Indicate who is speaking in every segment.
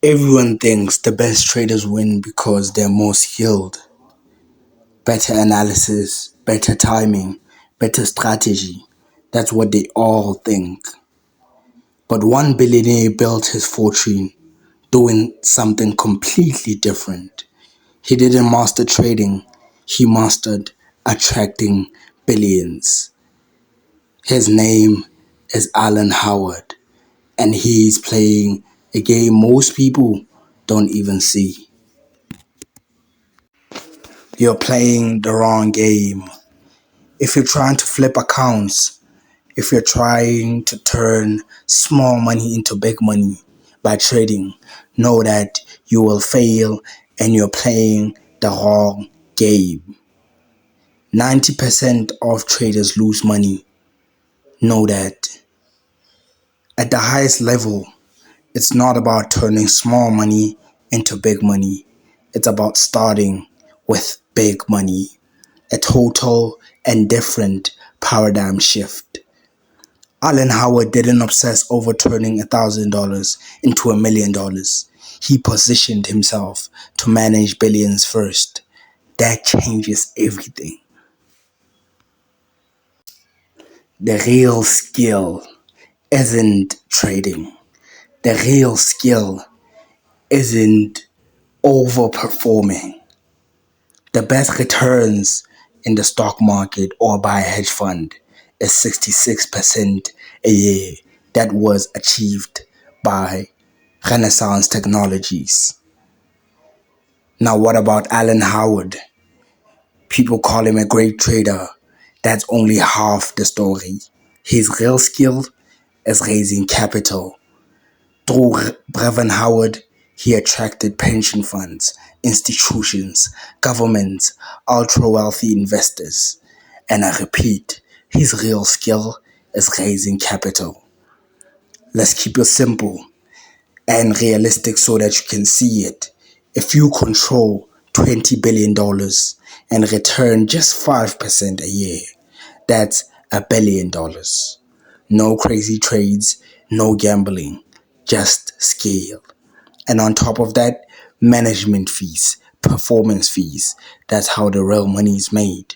Speaker 1: Everyone thinks the best traders win because they're more skilled, better analysis, better timing, better strategy. That's what they all think. But one billionaire built his fortune doing something completely different. He didn't master trading, he mastered attracting billions. His name is Alan Howard, and he's playing a game most people don't even see. You're playing the wrong game. If you're trying to flip accounts, if you're trying to turn small money into big money by trading, know that you will fail and you're playing the wrong game. 90% of traders lose money. Know that. At the highest level, it's not about turning small money into big money. It's about starting with big money. A total and different paradigm shift. Alan Howard didn't obsess over turning $1,000 into $1,000,000. He positioned himself to manage billions first. That changes everything. The real skill isn't trading. The real skill isn't overperforming. The best returns in the stock market or by a hedge fund is 66% a year. That was achieved by Renaissance Technologies. Now, what about Alan Howard? People call him a great trader. That's only half the story. His real skill is raising capital. Through Brevin Howard, he attracted pension funds, institutions, governments, ultra-wealthy investors. And I repeat, his real skill is raising capital. Let's keep it simple and realistic so that you can see it. If you control $20 billion and return just 5% a year, that's $1 billion. No crazy trades, no gambling, just scale. And on top of that, management fees, performance fees. That's how the real money is made.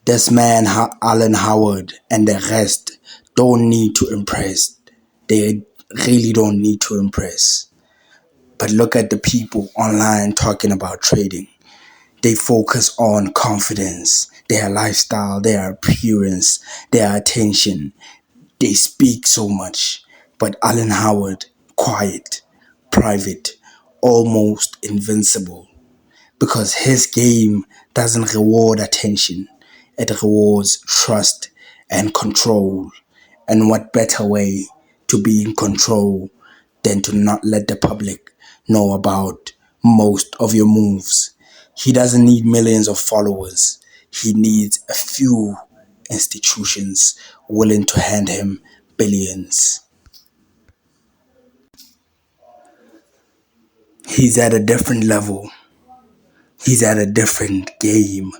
Speaker 1: This man, Alan Howard, and the rest don't need to impress. They really don't need to impress. But look at the people online talking about trading. They focus on confidence, their lifestyle, their appearance, their attention. They speak so much. But Alan Howard, quiet, private, almost invincible. Because his game doesn't reward attention. It rewards trust and control. And what better way to be in control than to not let the public know about most of your moves? He doesn't need millions of followers. He needs a few institutions willing to hand him billions. He's at a different level. He's at a different game.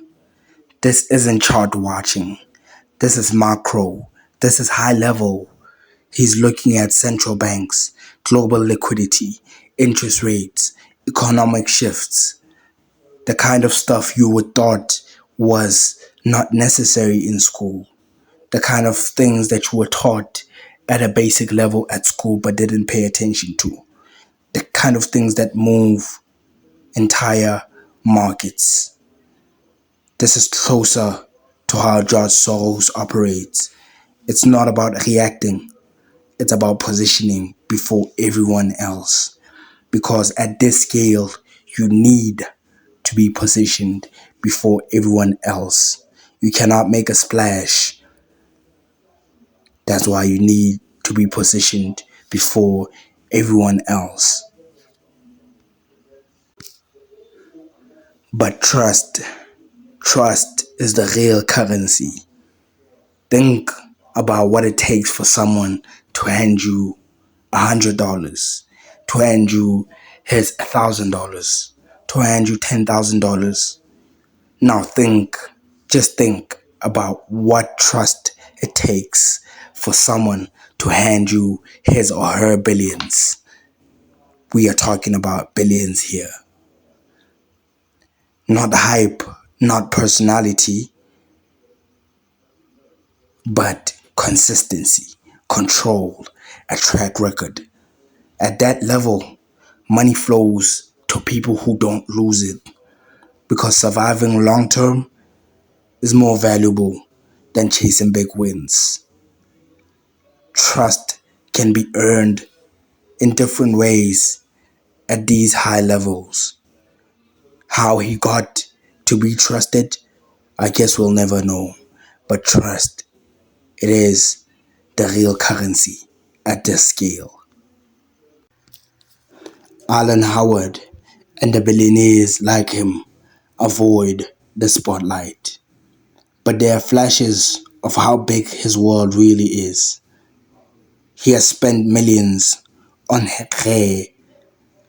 Speaker 1: This isn't chart watching. This is macro. This is high level. He's looking at central banks, global liquidity, interest rates, economic shifts, the kind of stuff you would thought was not necessary in school, the kind of things that you were taught at a basic level at school but didn't pay attention to, the kind of things that move entire markets. This is closer to how George Soros operates. It's not about reacting. It's about positioning before everyone else. Because at this scale, you need to be positioned before everyone else. You cannot make a splash. That's why you need to be positioned before everyone else. But trust is the real currency. Think about what it takes for someone to hand you $100, to hand you his $1,000, to hand you $10,000. Now just think about what trust it takes for someone to hand you his or her billions. We are talking about billions here. Not hype, not personality, but consistency, control, a track record. At that level, money flows to people who don't lose it because surviving long term is more valuable than chasing big wins. Trust can be earned in different ways at these high levels. How he got to be trusted, I guess we'll never know. But trust, it is the real currency at this scale. Alan Howard and the billionaires like him avoid the spotlight. But there are flashes of how big his world really is. He has spent millions on rare,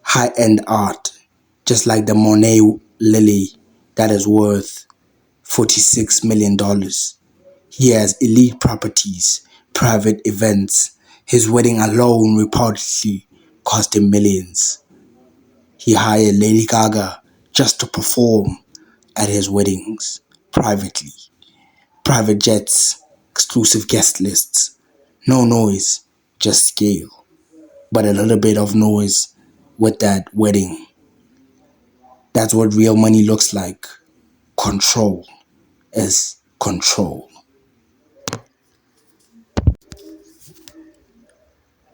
Speaker 1: high-end art, just like the Monet lily that is worth $46 million. He has elite properties, private events. His wedding alone reportedly cost him millions. He hired Lady Gaga just to perform at his weddings privately. Private jets, exclusive guest lists. No noise, just scale. But a little bit of noise with that wedding. That's what real money looks like. Control is control.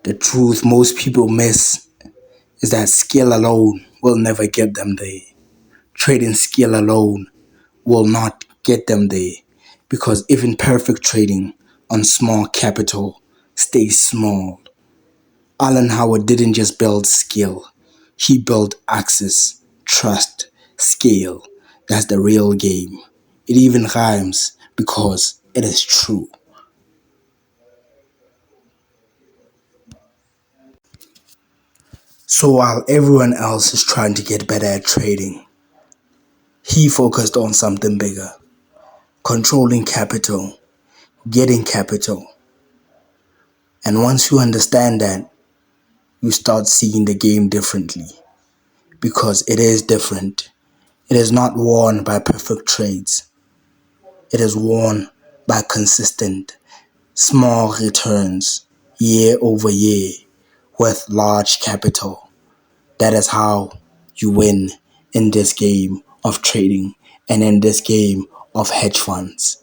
Speaker 1: The truth most people miss is that skill alone will never get them there. Trading skill alone will not get them there because even perfect trading on small capital stays small. Alan Howard didn't just build skill, he built access, trust, scale. That's the real game. It even rhymes because it is true. So while everyone else is trying to get better at trading, he focused on something bigger: controlling capital, getting capital. And once you understand that, you start seeing the game differently because it is different. It is not won by perfect trades. It is won by consistent, small returns year over year with large capital. That is how you win in this game of trading and in this game of hedge funds.